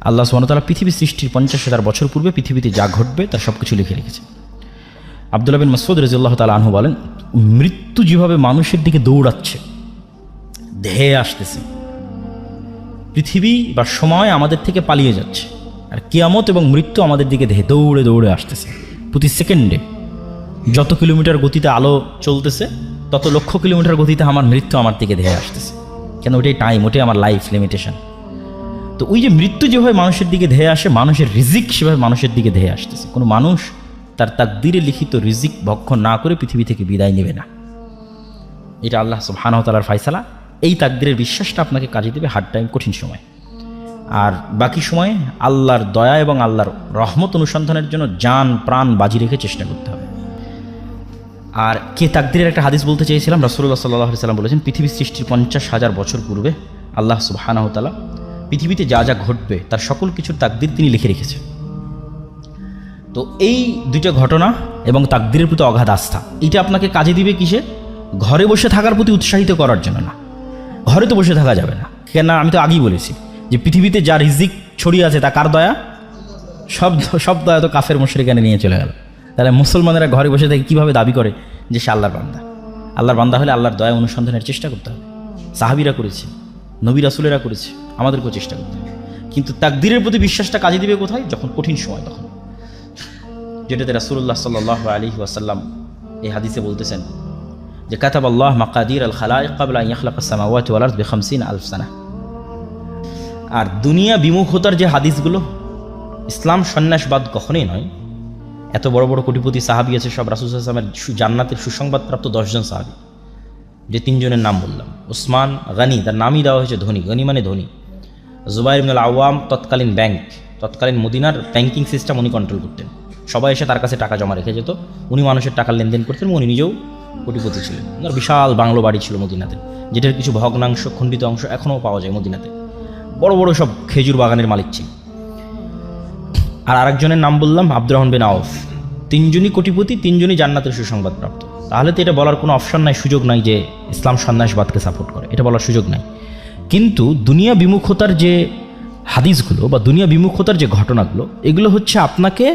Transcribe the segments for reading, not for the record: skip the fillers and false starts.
আল্লাহ সুবহানাহু ওয়া তাআলা পৃথিবী সৃষ্টির 50,000 বছর পূর্বে পৃথিবীতে যা ঘটবে তার সব কিছু লিখে রেখেছে। আব্দুল্লাহ বিন মাসউদ রাদিয়াল্লাহু তাআলা আনহু বলেন, মৃত্যু যেভাবে মানুষের দিকে দৌড়াচ্ছে, ধেয়ে আসতেছে, পৃথিবী বা সময় আমাদের থেকে পালিয়ে যাচ্ছে, আর কিয়ামত এবং মৃত্যু আমাদের দিকে দৌড়ে দৌড়ে আসতেছে। প্রতি সেকেন্ডে যত কিলোমিটার গতিতে আলো চলতেছে, তত লক্ষ কিলোমিটার গতিতে আমার মৃত্যু আমার দিকে ধেয়ে আসতেছে। কেন? ওটাই টাইম, ওটাই আমার লাইফ লিমিটেশন। তো ওই যে মৃত্যু যেভাবে মানুষের দিকে ধেয়ে আসে, মানুষের রিজিক সেভাবে মানুষের দিকে ধেয়ে আসতেছে। কোনো মানুষ তার তাকদীরে লিখিত রিজিক ভক্ষণ না করে পৃথিবী থেকে বিদায় নেবে না। এটা আল্লাহ সুবহানাহু ওয়া তাআলার ফায়সালা। এই তাকদীরের বিশ্বাসটা আপনাকে কাজে দেবে হার্ড টাইম, কঠিন সময়। আর বাকি সময়ে আল্লাহর দয়া এবং আল্লাহর রহমত অনুসন্ধানের জন্য জান প্রাণ বাজি রেখে চেষ্টা করতে হবে। আর কে তাকদীরের একটা হাদিস বলতে চেয়েছিলাম, রাসূলুল্লাহ সাল্লাল্লাহু আলাইহি ওয়াসাল্লাম বলেছেন, পৃথিবী সৃষ্টির 50,000 বছর পূর্বে আল্লাহ সুবহানাহু ওয়া তাআলা পৃথিবীতে যা যা ঘটবে তার সকল কিছুর তাকদীর তিনি লিখে রেখেছেন। তো এই দুইটা ঘটনা এবং তাকদীরের প্রতি অগাধ আস্থা, এটা আপনাকে কাজে দিবে কিসে? ঘরে বসে থাকার প্রতি উৎসাহিত করার জন্য না। ঘরে তো বসে থাকা যাবে না, কেন? আমি তো আগেই বলেছি যে পৃথিবীতে যা রিজিক ছড়িয়ে আছে তা কার দয়া? সব দয়া তো কাফের মুশরিকানে নিয়ে চলে গেল। তাহলে মুসলমানেরা ঘরে বসে থেকে কীভাবে দাবি করে যে সে আল্লাহর বান্দা? আল্লাহর বান্দা হলে আল্লাহর দয়া অনুসন্ধানের চেষ্টা করতে হবে। সাহাবীরা করেছে, নবী রাসূলেরা করেছে, আমাদেরকেও চেষ্টা করতে হবে। কিন্তু তাকদীরের প্রতি বিশ্বাসটা কাজে দিবে কোথায়? যখন কঠিন সময়, তখন। যেটাতে রাসূলুল্লাহ সাল্লাল্লাহু আলাইহি ওয়াসাল্লাম এই হাদিসে বলতেছেন যে কাতাবাল্লাহ মাকাদির আল খালাইক ক্বাবলা আন ইয়াখলাকাস সামাওয়াতি ওয়াল আরদ বি50,000 সানা। আর দুনিয়া বিমুখতার যে হাদিসগুলো, ইসলাম সন্ন্যাসবাদ কখনোই নয়। এত বড় বড় কোটিপতি সাহাবী আছে, সব রাসূল সাল্লাল্লাহু আলাইহি ওয়াসাল্লামের জান্নাতের সুসংবাদপ্রাপ্ত 10 জন সাহাবী। যে 3 জনের নাম বললাম, উসমান গনি, তার নামই দেওয়া হয়েছে ধনী, গনি মানে ধনী। জুবাইর ইবনুল আওয়াম, তৎকালীন মদিনার ব্যাংকিং সিস্টেম উনি কন্ট্রোল করতেন। সবাই এসে তার কাছে টাকা জমা রেখে যেত, উনি মানুষের টাকার লেনদেন করতেন, উনি নিজেও কোটিপতি ছিলেন। ওনার বিশাল বাংলো বাড়ি ছিল মদিনাতে, যেটার কিছু ভগ্নাংশ, খণ্ডিত অংশ এখনও পাওয়া যায় মদিনাতে। বড় বড় সব খেজুর বাগানের মালিক ছিল। আর আরেকজনের নাম বললাম আব্দুর রহমান বিন আউফ। 3 জনই কোটিপতি, 3 জনই জান্নাতের সুসংবাদপ্রাপ্ত। তাহলে তো এটা বলার কোনো অপশন নাই, সুযোগ নাই যে ইসলাম সন্ন্যাসবাদকে সাপোর্ট করে, এটা বলার সুযোগ নাই। কিন্তু দুনিয়া বিমুখতার যে হাদিসগুলো বা দুনিয়া বিমুখতার যে ঘটনাগুলো, এগুলো হচ্ছে আপনাকে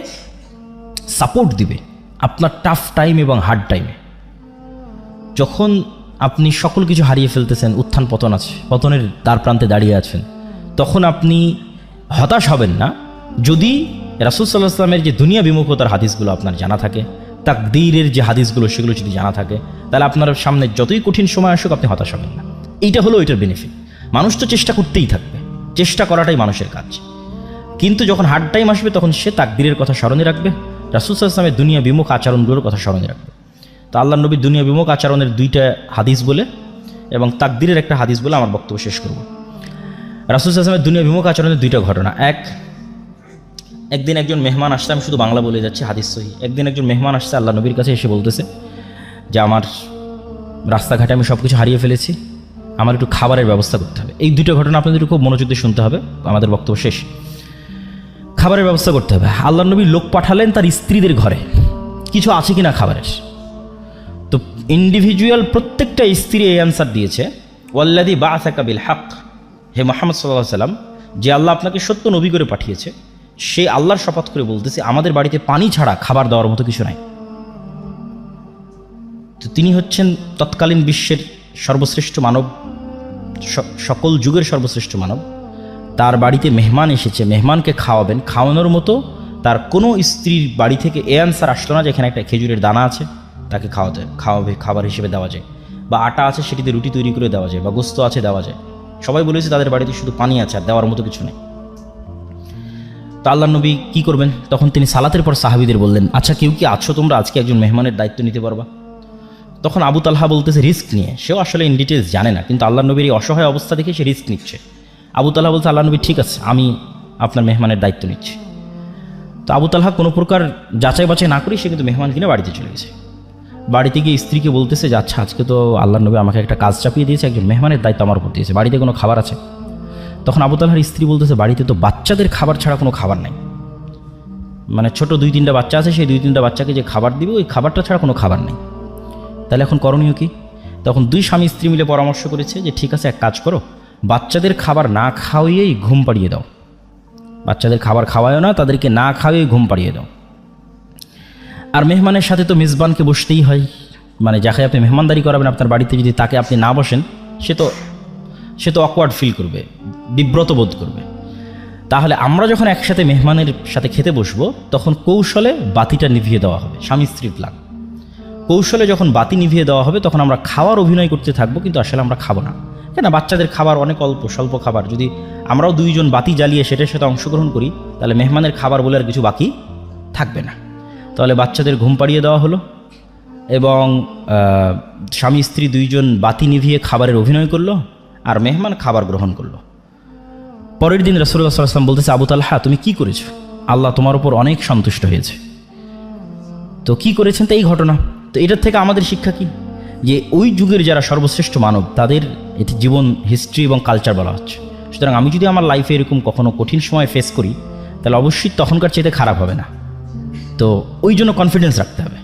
সাপোর্ট দিবে আপনার টাফ টাইম এবং হার্ড টাইমে। যখন আপনি সকল কিছু হারিয়ে ফেলতেছেন, উত্থান পতন আছে, পতনের দ্বার প্রান্তে দাঁড়িয়ে আছেন, তখন আপনি হতাশ হবেন না যদি রাসূল সাল্লাল্লাহু আলাইহি ওয়াসাল্লামের যে দুনিয়া বিমুখতার হাদিসগুলো আপনার জানা থাকে, তাকদীরের যে হাদিসগুলো সেগুলো যদি জানা থাকে, তাহলে আপনার সামনে যতই কঠিন সময় আসুক আপনি হতাশ হবেন না। এইটা হলো এটার বেনিফিট। মানুষ তো চেষ্টা করতেই থাকবে, চেষ্টা করাটাই মানুষের কাজ। কিন্তু যখন হার্ড টাইম আসবে তখন সে তাকদীরের কথা স্মরণে রাখবে, রাসূল সাল্লাল্লাহু আলাইহি ওয়াসাল্লামের দুনিয়া বিমুখ আচরণগুলোর কথা স্মরণে রাখবে। তো আল্লাহর নবীর দুনিয়া বিমুখ আচরণের 2টা হাদিস বলে এবং তাকদীরের একটা হাদিস বলে আমার বক্তব্য শেষ করব। রাসূল সাল্লাল্লাহু আলাইহি ওয়াসাল্লামের দুনিয়া বিমুখ আচরণের 2টা ঘটনা। একদিন একজন মেহমান আসছে, আমি শুধু বাংলা বলে যাচ্ছি, হাদিস সহিহ। একদিন একজন মেহমান আসছে আল্লাহ নবীর কাছে, এসে বলতেছে যে আমার রাস্তাঘাটে আমি সব কিছু হারিয়ে ফেলেছি, আমার একটু খাবারের ব্যবস্থা করতে হবে। এই 2টা ঘটনা আপনাদের খুব মনোযোগ দিয়ে শুনতে হবে, আমাদের বক্তব্য শেষ। খাবারের ব্যবস্থা করতে হবে। আল্লাহ নবী লোক পাঠালেন তার স্ত্রীদের ঘরে, কিছু আছে কিনা খাবারের। তো ইন্ডিভিজুয়াল প্রত্যেকটা স্ত্রী এই অ্যান্সার দিয়েছে, ওয়াল্লাযী বা'আসাকা বিল হক, হে মুহাম্মদ সাল্লাল্লাহু আলাইহি ওয়াসাল্লাম, যে আল্লাহ আপনাকে সত্য নবী করে পাঠিয়েছে, সে আল্লাহর শপথ করে বলতেছে আমাদের বাড়িতে পানি ছাড়া খাবার দেওয়ার মতো কিছু নাই। তো তিনি হচ্ছেন তৎকালীন বিশ্বের সর্বশ্রেষ্ঠ মানব, সকল যুগের সর্বশ্রেষ্ঠ মানব। তার বাড়িতে মেহমান এসেছে, মেহমানকে খাওয়াবেন, খাওয়ানোর মতো তার কোনো স্ত্রীর বাড়ি থেকে এ অ্যান্সার আসতো না যে এখানে একটা খেজুরের দানা আছে, তাকে খাওয়াবে খাবার হিসেবে দেওয়া যায়, বা আটা আছে সেটিতে রুটি তৈরি করে দেওয়া যায়, বা গোস্ত আছে দেওয়া যায়। সবাই বলেছে তাদের বাড়িতে শুধু পানি আছে, আর দেওয়ার মতো কিছু নেই। তো আল্লাহ নবী কী করবেন? তখন তিনি সালাতের পর সাহাবীদের বললেন, আচ্ছা কেউ কি আছো তোমরা আজকে একজন মেহমানের দায়িত্ব নিতে পারবা? তখন আবু তালহা বলতেছে রিস্ক নিয়ে, সেও আসলে ইন ডিটেলস জানে না, কিন্তু আল্লাহ নবীর এই অসহায় অবস্থা দেখে সে রিস্ক নিচ্ছে। আবু তালহা বলছে, আল্লাহ নবী ঠিক আছে, আমি আপনার মেহমানের দায়িত্ব নিচ্ছি। তো আবু তালহা কোনো প্রকার যাচাই বাছাই না করেই সে কিন্তু মেহমান কিনে বাড়িতে চলে গেছে। বাড়িতে গিয়ে স্ত্রীকে বলতেছে যে আচ্ছা আজকে তো আল্লাহ নবী আমাকে একটা কাজ চাপিয়ে দিয়েছে, একজন মেহমানের দায়িত্ব আমার উপর দিয়েছে, বাড়িতে কোনো খাবার আছে? তখন আবু তালহার স্ত্রী বলতেছে, বাড়িতে তো বাচ্চাদের খাবার ছাড়া কোনো খাবার নাই, মানে ছোট 2-3টা বাচ্চা আছে, সেই 2-3টা বাচ্চাকে যে খাবার দিবে ওই খাবারটা ছাড়া কোনো খাবার নেই। তাহলে এখন করণীয় কি? তখন 2 স্বামী স্ত্রী মিলে পরামর্শ করেছে যে ঠিক আছে, এক কাজ করো, বাচ্চাদের খাবার না খাওয়াইয়েই ঘুম পাড়িয়ে দাও, বাচ্চাদের খাবার খাওয়ায়ও না, তাদেরকে না খাওয়িয়ে ঘুম পাড়িয়ে দাও। আর মেহমানের সাথে তো মেজবানকে বসতেই হয়, মানে যাকে আপনি মেহমানদারি করাবেন আপনার বাড়িতে, যদি তাকে আপনি না বসেন সে তো অকওয়ার্ড ফিল করবে, বিব্রত বোধ করবে। তাহলে আমরা যখন একসাথে মেহমানের সাথে খেতে বসবো তখন কৌশলে বাতিটা নিভিয়ে দেওয়া হবে, স্বামী স্ত্রীর প্লাগ। কৌশলে যখন বাতি নিভিয়ে দেওয়া হবে তখন আমরা খাওয়ার অভিনয় করতে থাকবো, কিন্তু আসলে আমরা খাবো না। কেন, বাচ্চাদের খাবার অনেক অল্প স্বল্প খাবার, যদি আমরাও দুইজন বাতি জ্বালিয়ে সেটার সাথে অংশগ্রহণ করি তাহলে মেহমানের খাবার বলে আর কিছু বাকি থাকবে না। তাহলে বাচ্চাদের ঘুম পাড়িয়ে দেওয়া হলো এবং স্বামী স্ত্রী দুইজন বাতি নিভিয়ে খাবারের অভিনয় করলো, আর মেহমান খাবার গ্রহণ করলো। পরের দিন রাসূলুল্লাহ সাল্লাল্লাহু আলাইহি ওয়াসাল্লাম বলতেছে, আবু তালহা তুমি কি করেছো? আল্লাহ তোমার উপর অনেক সন্তুষ্ট হয়েছে। তো কি করেছেন? তো এই ঘটনা। তো এটার থেকে আমাদের শিক্ষা কি? যে ওই যুগের যারা সর্বশ্রেষ্ঠ মানব তাদের এটি জীবন হিস্ট্রি এবং কালচার বলা হচ্ছে। সুতরাং আমি যদি আমার লাইফে এরকম কখনো কঠিন সময় ফেস করি তাহলে অবশ্যই তখনকার চেয়ে খারাপ হবে না। তো ওই জন্য কনফিডেন্স রাখতে হবে।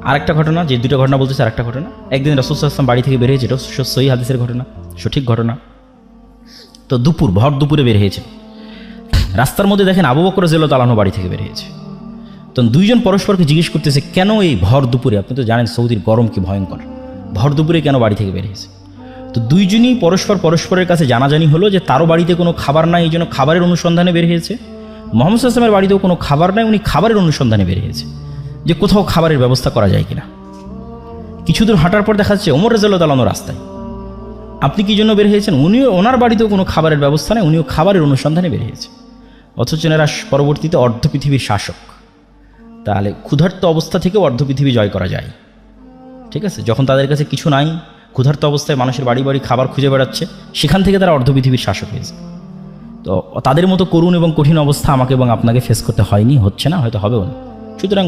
আরেকটা ঘটনা, যে দুটো ঘটনা বলতেছে, আরেকটা ঘটনা, একদিন রাসূল সাল্লাল্লাহু আলাইহি ওয়াসাল্লাম বাড়ি থেকে বের হয়েছিল, সহিহ হাদিসের ঘটনা, সঠিক ঘটনা। তো ভর দুপুরে বের হয়েছে। রাস্তার মধ্যে দেখেন আবু বকর রাদিয়াল্লাহু তাআলা আনহু বাড়ি থেকে বের হয়েছে। তো দুইজন পরস্পরকে জিজ্ঞেস করতেছে, কেন এই ভর দুপুরে? আপনি তো জানেন সৌদির গরম কি ভয়ঙ্কর, ভর দুপুরে কেন বাড়ি থেকে বের হয়েছে? তো দুইজনই পরস্পরের কাছে জানাজানি হলো যে তারও বাড়িতে কোনো খাবার নাই, এই জন্য খাবারের অনুসন্ধানে বের হয়েছে। মুহাম্মদ সাল্লাল্লাহু আলাইহি ওয়াসাল্লামের বাড়িতেও কোনো খাবার নাই, উনি খাবারের অনুসন্ধানে বের হয়েছে, যে কোথাও খাবারের ব্যবস্থা করা যায় কিনা। কিছু দূর হাঁটার পর দেখা যাচ্ছে ওমর রাদিয়াল্লাহু তাআলা আনহু রাস্তায়। আপনি কি জন্য বের হয়েছেন? ওনার বাড়িতেও কোনো খাবারের ব্যবস্থা নেই, উনিও খাবারের অনুসন্ধানে বের হয়েছে। অথচ এনারা পরবর্তীতে অর্ধ পৃথিবীর শাসক। তাহলে ক্ষুধার্ত অবস্থা থেকেও অর্ধ পৃথিবী জয় করা যায়, ঠিক আছে? যখন তাদের কাছে কিছু নাই, ক্ষুধার্ত অবস্থায় মানুষের বাড়ি বাড়ি খাবার খুঁজে বেড়াচ্ছে, সেখান থেকে তারা অর্ধ পৃথিবীর শাসক হয়েছে। তো তাদের মতো করুণ এবং কঠিন অবস্থা আমাকে এবং আপনাকে ফেস করতে হয়নি, হচ্ছে না, হয়তো হবেও না। সুতরাং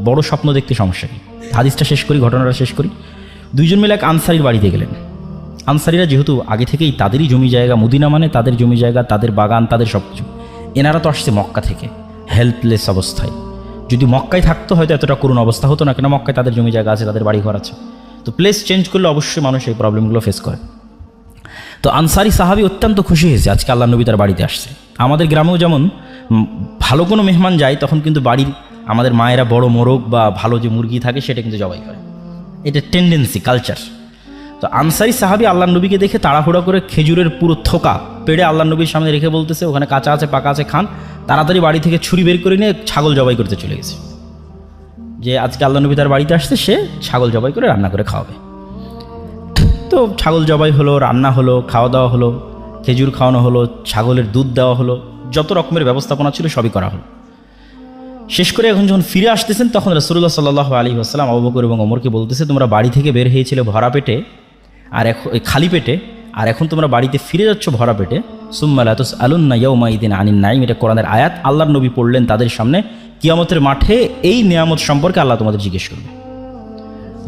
বড় স্বপ্ন দেখতে সমস্যা কি? হাদিসটা শেষ করি, ঘটনাটা শেষ করি। দুইজন মিলে এক আনসারির বাড়িতে গেলেন। আনসারিরা যেহেতু আগে থেকেই তাদেরই জমি জায়গা, মদিনা মানে তাদের জমি জায়গা, তাদের বাগান, তাদের সব কিছু। এনারা তো আসছে মক্কা থেকে হেল্পলেস অবস্থায়। যদি মক্কায় থাকতো হয়তো এতটা করুণ অবস্থা হতো না, কেন মক্কায় তাদের জমি জায়গা আছে, তাদের বাড়ি ঘর আছে। তো প্লেস চেঞ্জ করলে অবশ্যই মানুষ এই প্রবলেমগুলো ফেস করে। তো আনসারি সাহাবী অত্যন্ত খুশি হয়েছে আজকে আল্লাহ নবী তার বাড়িতে আসছে। আমাদের গ্রামেও যেমন ভালো কোনো মেহমান যায় তখন কিন্তু বাড়ির আমাদের মায়েরা বড় মোরগ বা ভালো যে মুরগি থাকে সেটা কিন্তু জবাই করে, এটা টেন্ডেন্সি, কালচার। তো আনসারি সাহাবী আল্লাহ নবীকে দেখে তাড়াহুড়া করে খেজুরের পুরো থোকা পেড়ে আল্লাহ নবীর সামনে রেখে বলতেছে, ওখানে কাঁচা আছে পাকা আছে খান। তাড়াতাড়ি বাড়ি থেকে ছুরি বের করে নিয়ে ছাগল জবাই করতে চলে গেছে, যে আজকে আল্লাহ নবী তার বাড়িতে আসছে, সে ছাগল জবাই করে রান্না করে খাওয়াবে। তো ছাগল জবাই হলো, রান্না হলো, খাওয়া দাওয়া হলো, খেজুর খাওয়ানো হলো, ছাগলের দুধ দেওয়া হলো, যত রকমের ব্যবস্থাপনা ছিল সবই করা হলো। শেষ করে এখন যখন ফিরে আসতেছেন তখন রাসূলুল্লাহ সাল্লাল্লাহু আলাইহি ওয়াসাল্লাম আবু বকর এবং ওমরকে বলতেছে, তোমরা বাড়ি থেকে বের হয়েছিলে ভরা পেটে, আর এখন খালি পেটে, আর এখন তোমরা বাড়িতে ফিরে যাচ্ছ ভরা পেটে। সুম্মা লা তুসআলুন্না ইয়াওমাইদিন আনিন নাঈম, এটা কোরআনের আয়াত। আল্লাহর নবী পড়লেন তাদের সামনে, কিয়ামতের মাঠে এই নিয়ামত সম্পর্কে আল্লাহ তোমাদের জিজ্ঞেস করবে,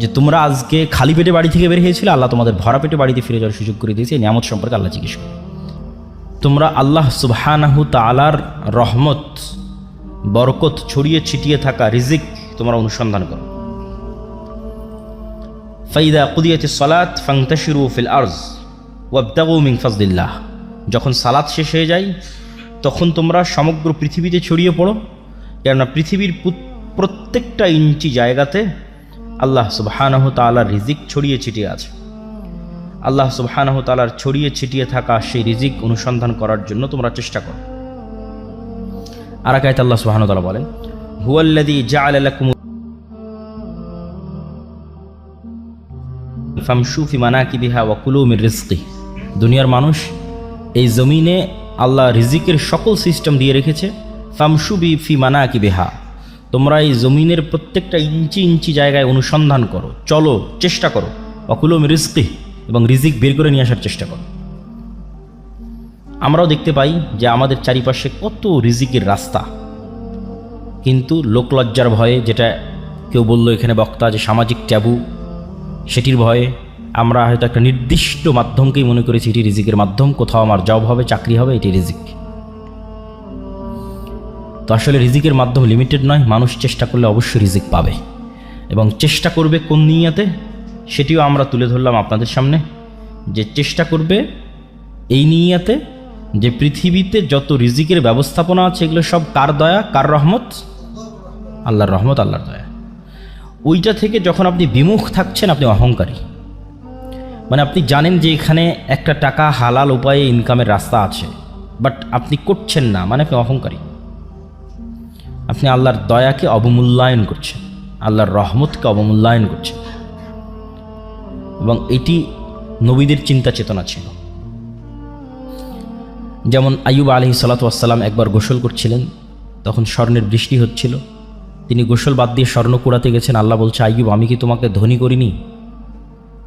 যে তোমরা আজকে খালি পেটে বাড়ি থেকে বের হয়েছিলে, আল্লাহ তোমাদের ভরা পেটে বাড়িতে ফিরে যাওয়ার সুযোগ করে দিয়েছে, এই নিয়ামত সম্পর্কে আল্লাহ জিজ্ঞেস করবে। তোমরা আল্লাহ সুবহানাহু তাআলার রহমত, বরকত ছড়িয়ে ছিটিয়ে থাকা রিজিক তোমরা অনুসন্ধান করো। ফাইদা কুদিয়াতিস সালাত ফান্তাশিরু ফিল আরজ ওয়াবতাগু মিন ফাজলিল্লাহ, যখন সালাত শেষ হয়ে যায় তখন তোমরা সমগ্র পৃথিবীতে ছড়িয়ে পড়ো, কেননা পৃথিবীর প্রত্যেকটা ইঞ্চি জায়গাতে আল্লাহ সুবহানাহু তাআলার রিজিক ছড়িয়ে ছিটিয়ে আছে। আল্লাহ সুবহানাহু তাআলার ছড়িয়ে ছিটিয়ে থাকা সেই রিজিক অনুসন্ধান করার জন্য তোমরা চেষ্টা করো। আর এক আয়াতে আল্লাহ সুবহানাহু ওয়া তাআলা বলেন, হুয়াল্লাযী জাআলা লাকুম ফামশু ফি মানাকিবিহা ওয়া কুলু মির রিজকি। দুনিয়ার মানুষ, এই জমিনে আল্লাহ রিজিকের সকল সিস্টেম দিয়ে রেখেছে। ফামশু ফি মানাকিবিহা, তোমরা এই জমিনের প্রত্যেকটা ইঞ্চি ইঞ্চি জায়গায় অনুসন্ধান করো, চলো, চেষ্টা করো। ওয়া কুলু মির রিজকি, এবং রিজিক বের করে নিয়ে আসার চেষ্টা করো। আমরাও দেখতে পাই যে আমাদের চারিপাশে কত রিজিকের রাস্তা, কিন্তু লোকলজ্জার ভয়ে, যেটা কেউ বললো এখানে বক্তা, যে সামাজিক ট্যাবু, সেটির ভয়ে আমরা হয়তো একটা নির্দিষ্ট মাধ্যমকেই মনে করেছি এটি রিজিকের মাধ্যম, কোথাও আমার জব হবে, চাকরি হবে, এটি রিজিক। তো আসলে রিজিকের মাধ্যম লিমিটেড নয়, মানুষ চেষ্টা করলে অবশ্যই রিজিক পাবে, এবং চেষ্টা করবে কোন নিয়তে সেটিও আমরা তুলে ধরলাম আপনাদের সামনে, যে চেষ্টা করবে এই নিয়তে যে পৃথিবীতে যত রিজিকের ব্যবস্থাপনা আছে এগুলো সব কার দয়া, কার রহমত? আল্লাহর রহমত, আল্লাহর দয়া। ওইটা থেকে যখন আপনি বিমুখ থাকছেন, আপনি অহংকারী। মানে আপনি জানেন যে এখানে একটা টাকা হালাল উপায়ে ইনকামের রাস্তা আছে, বাট আপনি করছেন না, মানে আপনি অহংকারী। আপনি আল্লাহর দয়াকে অবমূল্যায়ন করছেন, আল্লাহর রহমতকে অবমূল্যায়ন করছেন। এবং এটি নবীদের চিন্তা চেতনা ছিল। যেমন আইয়ুব আলাইহিস সালাতু ওয়াস সালাম একবার গোসল করছিলেন, তখন স্বর্ণের বৃষ্টি হচ্ছিল। তিনি গোসল বাদ দিয়ে স্বর্ণ কুড়াতে গেছেন। আল্লাহ বলছে, আইয়ুব, আমি কি তোমাকে ধনী করিনি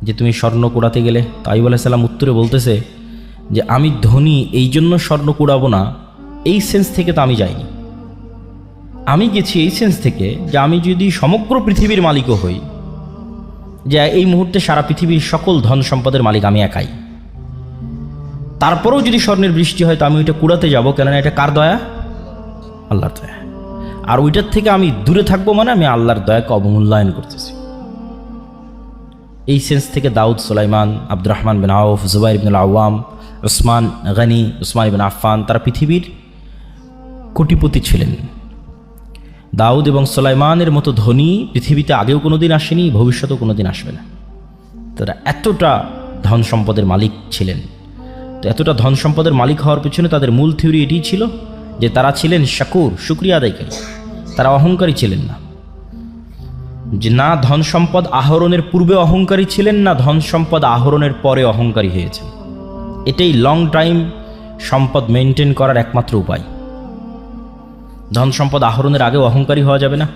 যে তুমি স্বর্ণ কুড়াতে গেলে? তো আইয়ুব আলাইহিস সালাম উত্তরে বলতেছে যে আমি ধনী এই জন্য স্বর্ণ কুড়াবো না, এই সেন্স থেকে তো আমি যাইনি। আমি গেছি এই সেন্স থেকে যে আমি যদি সমগ্র পৃথিবীর মালিকও হই, যে এই মুহূর্তে সারা পৃথিবীর সকল ধন সম্পদের মালিক আমি একাই, তারপরেও যদি স্বর্ণের বৃষ্টি হয় তো আমি ওইটা কুড়াতে যাব, কেননা এটা কার দয়া? আল্লাহর দয়া। আর ওইটার থেকে আমি দূরে থাকবো, মানে আমি আল্লাহর দয়াকে অবমূল্যায়ন করতেছি। এই সেন্স থেকে দাউদ, সুলাইমান, আব্দুর রহমান বিন আউফ, জুবাইর ইবনুল আওয়াম, উসমান গনি, উসমান ইবন আফফান, তারা পৃথিবীর কোটিপতি ছিলেন। দাউদ এবং সুলাইমানের মতো ধনী পৃথিবীতে আগেও কোনোদিন আসেনি, ভবিষ্যতেও কোনোদিন আসবে না। তারা এতটা ধন সম্পদের মালিক ছিলেন। তো এতটা ধন সম্পদের মালিক হওয়ার পিছনে তাদের মূল থিওরি এটি ছিল যে তারা ছিলেন শাকুর, শুকরিয়া আদায়কারী। তারা অহংকারী ছিলেন না, যে না ধন সম্পদ আহরণের পূর্বে অহংকারী ছিলেন, না ধন সম্পদ আহরণের পরে অহংকারী হয়েছেন। এটাই লং টাইম সম্পদ মেনটেন করার একমাত্র উপায়। ধন সম্পদ আহরণের আগেও অহংকারী হওয়া যাবে না,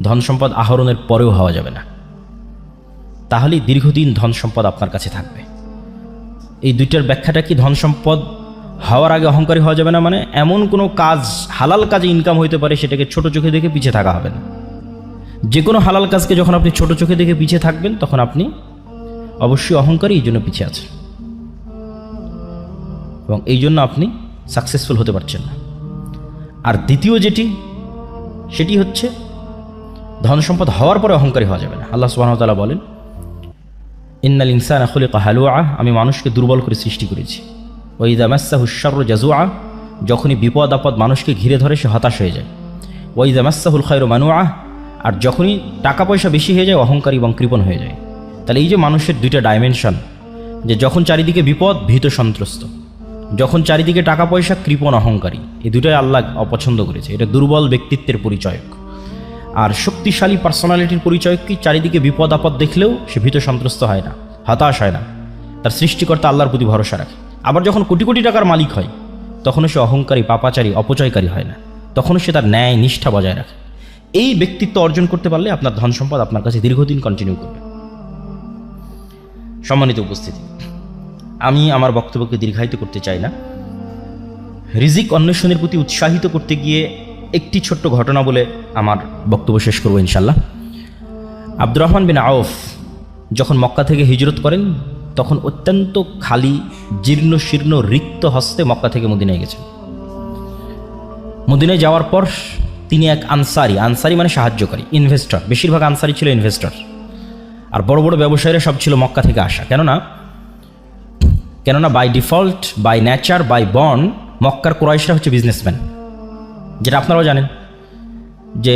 ধন সম্পদ আহরণের পরেও হওয়া যাবে না। তাহলেই দীর্ঘদিন ধন সম্পদ আপনার কাছে থাকবে। এই দুইটার ব্যাখ্যাটা কি? ধন সম্পদ হওয়ার আগে অহংকারী হওয়া যাবে না মানে এমন কোনো কাজ, হালাল কাজে ইনকাম হইতে পারে, সেটাকে ছোট চোখে দেখে পিছিয়ে থাকা হবে না। যে কোনো হালাল কাজকে যখন আপনি ছোট চোখে দেখে পিছিয়ে থাকবেন, তখন আপনি অবশ্যই অহংকারী, এই জন্য পিছিয়ে আছেন এবং এই জন্য আপনি সাকসেসফুল হতে পারছেন না। আর দ্বিতীয় সেটি হচ্ছে ধন সম্পদ হওয়ার পরে অহংকারী হওয়া যাবে না। আল্লাহ সুবহানাহু ওয়া তাআলা বলেন, ইন্নাল ইনসানা খুলিকা হালুআ, আমি মানুষকে দুর্বল করে সৃষ্টি করেছি। ওয়া ইযা মাসসাহু শাররু জাজুআ, যখনই বিপদ আপদ মানুষকে ঘিরে ধরে সে হতাশ হয়ে যায়। ওয়া ইযা মাসসাহুল খায়রু মানুআ, আর যখনই টাকা পয়সা বেশি হয়ে যায় অহংকারী এবং কৃপণ হয়ে যায়। তাহলে এই যে মানুষের দুইটা ডাইমেনশন, যে যখন চারিদিকে বিপদ ভীত সন্ত্রস্ত, যখন চারিদিকে টাকা পয়সা কৃপণ অহংকারী, এই দুটাই আল্লাহ অপছন্দ করেছে। এটা দুর্বল ব্যক্তিত্বের পরিচয়ক। আর শক্তিশালী পার্সোনালিটির পরিচয় কি? চারিদিকে বিপদ আপদ দেখলেও সে ভীত সন্ত্রস্ত হয় না, হতাশ হয় না, তার সৃষ্টিকর্তা আল্লাহর প্রতি ভরসা রাখে। আবার যখন কোটি কোটি টাকার মালিক হয়, তখনও সে অহংকারী, পাপাচারী, অপচয়কারী হয় না, তখনও সে তার ন্যায় নিষ্ঠা বজায় রাখে। এই ব্যক্তিত্ব অর্জন করতে পারলে আপনার ধন সম্পদ আপনার কাছে দীর্ঘদিন কন্টিনিউ করবে। সম্মানিত উপস্থিতি, আমি আমার বক্তব্যকে দীর্ঘায়িত করতে চাই না। রিজিক অন্বেষণের প্রতি উৎসাহিত করতে গিয়ে একটি ছোট্ট ঘটনা বলে আমার বক্তব্য শেষ করব ইনশাল্লাহ। আব্দুর রহমান বিন আউফ যখন মক্কা থেকে হিজরত করেন, তখন অত্যন্ত খালি, জীর্ণ শীর্ণ, রিক্ত হস্তে মক্কা থেকে মদিনায় গেছেন। মদিনায় যাওয়ার পর তিনি এক আনসারি মানে সাহায্যকারী, ইনভেস্টর, বেশিরভাগ আনসারি ছিল ইনভেস্টর, আর বড় বড় ব্যবসায়ীরা সব ছিল মক্কা থেকে আসা। কেননা by default, by nature, by born মক্কার কুরাইশরা হচ্ছে বিজনেসম্যান। যেটা আপনারাও জানেন যে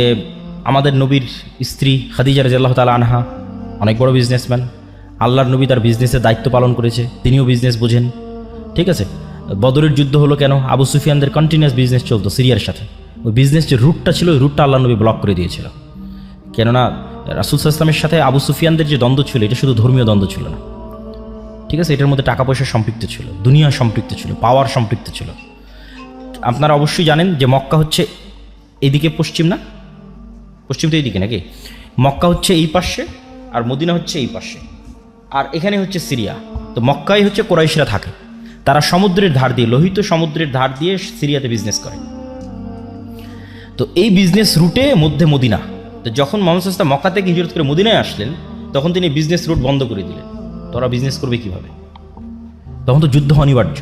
আমাদের নবীর স্ত্রী খাদিজা রাদিয়াল্লাহু তাআলা আনহা অনেক বড় বিজনেসম্যান। আল্লাহর নবী তার বিজনেসের দায়িত্ব পালন করেছে, তিনিও বিজনেস বোঝেন। ঠিক আছে, বদরের যুদ্ধ হলো কেন? আবু সুফিয়ানদের কন্টিনিউয়াস বিজনেস চলতো সিরিয়ার সাথে। ওই বিজনেস যে রুটটা ছিল, ওই রুটটা আল্লাহর নবী ব্লক করে দিয়েছিল। কেননা রাসূল সাল্লাল্লাহু আলাইহি ওয়াসাল্লামের সাথে আবু সুফিয়ানদের যে দ্বন্দ্ব ছিল, এটা শুধু ধর্মীয় দ্বন্দ্ব ছিল না। ঠিক আছে, এটার মধ্যে টাকা পয়সা সম্পৃক্ত ছিল, দুনিয়া সম্পৃক্ত ছিল, পাওয়ার সম্পৃক্ত ছিল। আপনারা অবশ্যই জানেন যে মক্কা হচ্ছে এইদিকে পশ্চিম, না পশ্চিম তো এইদিকে নাকি? মক্কা হচ্ছে এই পাশে আর মদিনা হচ্ছে এই পাশে, আর এখানে হচ্ছে সিরিয়া। তো মক্কায় হচ্ছে কুরাইশরা থাকে, তারা সমুদ্রের ধার দিয়ে, লোহিত সমুদ্রের ধার দিয়ে সিরিয়াতে বিজনেস করে। তো এই বিজনেস রুটে মধ্যে মদিনা। তো যখন মুহাম্মদ সাল্লাল্লাহু আলাইহি ওয়াসাল্লাম মক্কা থেকে হিজরত করে মদিনায় আসলেন, তখন তিনি বিজনেস রুট বন্ধ করে দিলেন। তোরা বিজনেস করবে কিভাবে? তখন তো যুদ্ধ অনিবার্য।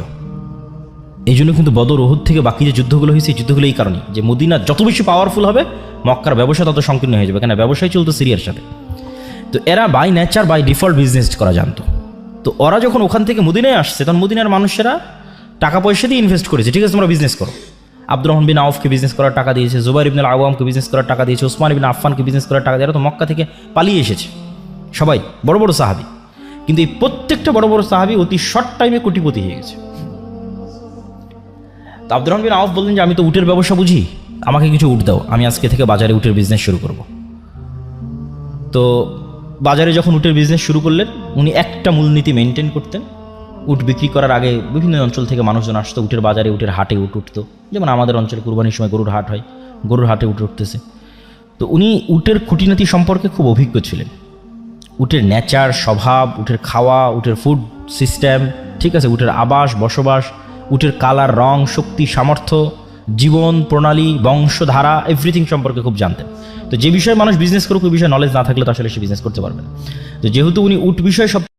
এই জন্য কিন্তু বদর, উহুদ থেকে বাকি যে যুদ্ধগুলো হয়েছে, এই যুদ্ধগুলো এই কারণে যে মদিনা যত বেশি পাওয়ারফুল হবে, মক্কার ব্যবসা তত সংকীর্ণ হয়ে যাবে, কেন ব্যবসায় চলতো সিরিয়ার সাথে। তো এরা by nature, by default business করা জানতো। তো ওরা যখন ওখান থেকে মদিনায় আসছে, তখন মদিনার মানুষেরা টাকা পয়সা দিয়ে ইনভেস্ট করেছে, ঠিক আছে তোমরা বিজনেস করো। আব্দুর রহমান বিন আউফকে বিজনেস করার টাকা দিয়েছে, জুবাইর ইবনে আওয়ামকে বিজনেস করার টাকা দিয়েছে, ওসমান ইবনে আফফানকে বিজনেস করার টাকা দিয়ে, এরা তো মক্কা থেকে পালিয়ে এসেছে সবাই, বড় বড় সাহাবী। কিন্তু এই প্রত্যেকটা বড় বড় সাহাবী অতি শর্ট টাইমে কোটিপতি হয়ে গেছে। তো আব্দুর রহমান বিন আউফ বললেন যে আমি তো উটের ব্যবসা বুঝি, আমাকে কিছু উট দাও, আমি আজকে থেকে বাজারে উটের বিজনেস শুরু করব। তো বাজারে যখন উটের বিজনেস শুরু করলেন, উনি একটা মূলনীতি মেনটেন করতেন। উট বিক্রি করার আগে বিভিন্ন অঞ্চল থেকে মানুষজন আসতো, উটের বাজারে উটের হাটে উট উঠতো, যেমন আমাদের অঞ্চলে কুরবানির সময় গরুর হাট হয়, গরুর হাটে উট উঠতেছে। তো উনি উটের খুঁটিনাটি সম্পর্কে খুব অভিজ্ঞ ছিলেন, উটের নেচার, স্বভাব, উটের খাওয়া, উটের ফুড সিস্টেম, ঠিক আছে, উটের আবাস বসবাস, উটের কালার, রং, শক্তি, সামর্থ্য, জীবন প্রণালী, বংশধারা, এভরিথিং সম্পর্কে খুব জানতেন। তো যে বিষয়ে মানুষ বিজনেস করুক, ওই বিষয়ে নলেজ না থাকলে তো আসলে সে বিজনেস করতে পারবে না। তো যেহেতু উনি উট বিষয়ে সব